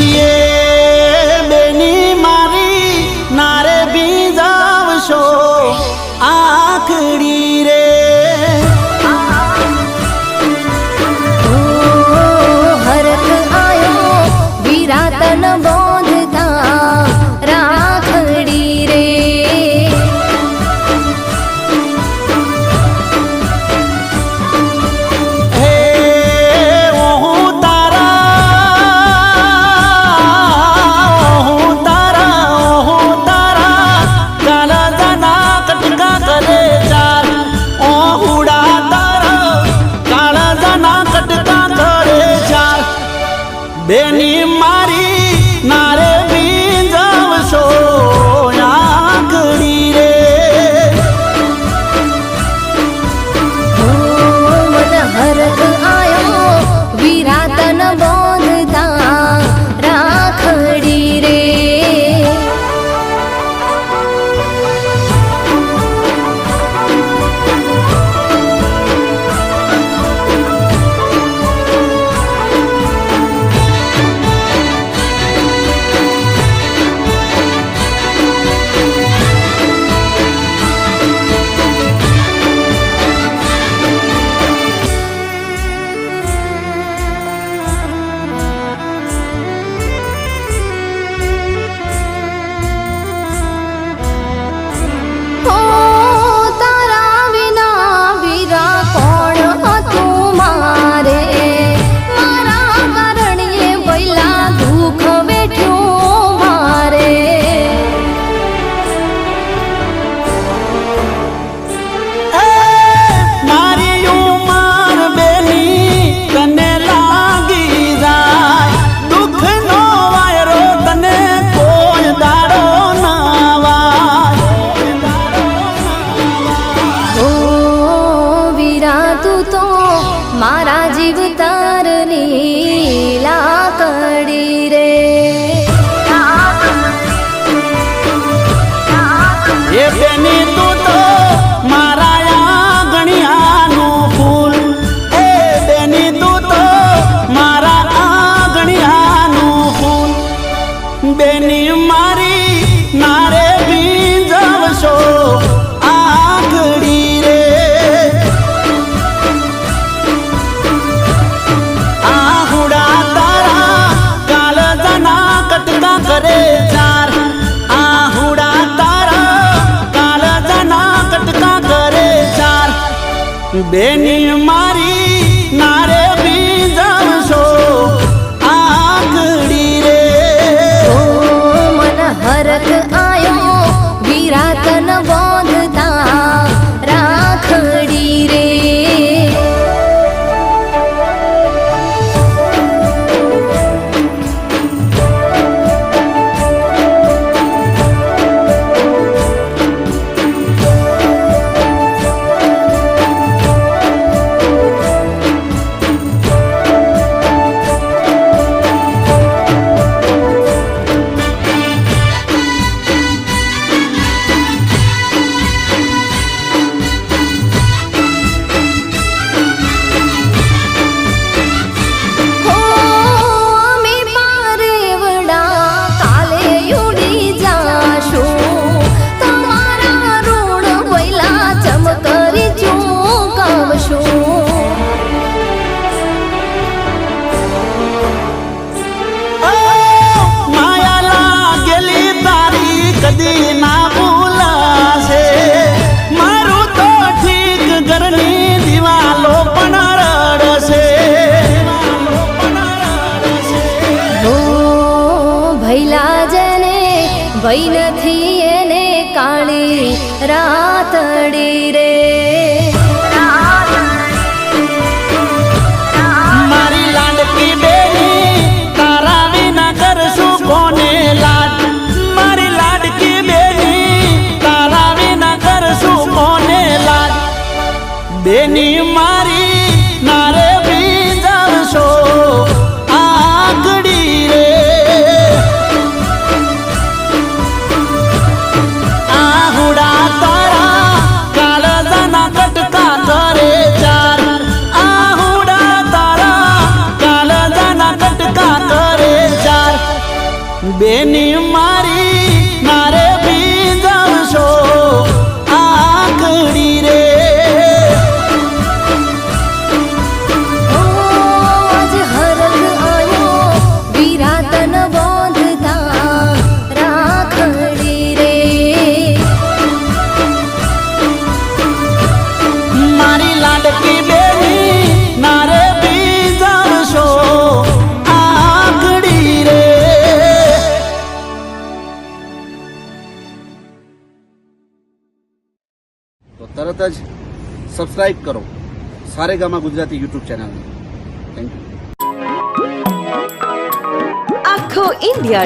ये बेनी मारी नारे बीजावशो आखड़ी रे हरख आयो विरातन बोधता राखड़ी रे बेनी मारी नारे बीजावशो आखड़ी रे मन हरख आयो विरातन बोधता राखड़ी रे मारा जीव तारनी लाकड़ी रे ये बेनी तू तो मारा आंगणियानु फूल ए बेनी तू तो मारा आंगणियानु फूल बेनी मारी नारे बीजावशो आखड़ी रे करे चार आहुड़ा तारा काला जना कटका करे चार बेनी मारी नारे बीजावशो आखड़ी रे मन हरख आयो विरातन बोधता राखड़ी रे भई નથી એને કાળી રાતડી રે મારી લાડકી બેની તારા વિના કરશું કોને લાડ મારી લાડકી બેની તારા વિના કરશું કોને લાડ બેની મારી નારે બીજાવશો આખડી રે આહુડા તારા બેની મારી નારે બીજાવશો આકડી રે. આજ હરખ આયો વિરાતન બોંધતા રાખડી રે. મારી લાડકી બેની નારે બીજાવશો આકડી રે. તો તરત જ સબસ્ક્રાઇબ કરો સારેગામા ગુજરાતી યુટ્યુબ ચેનલને. Thank you. આખો ઇન્ડિયા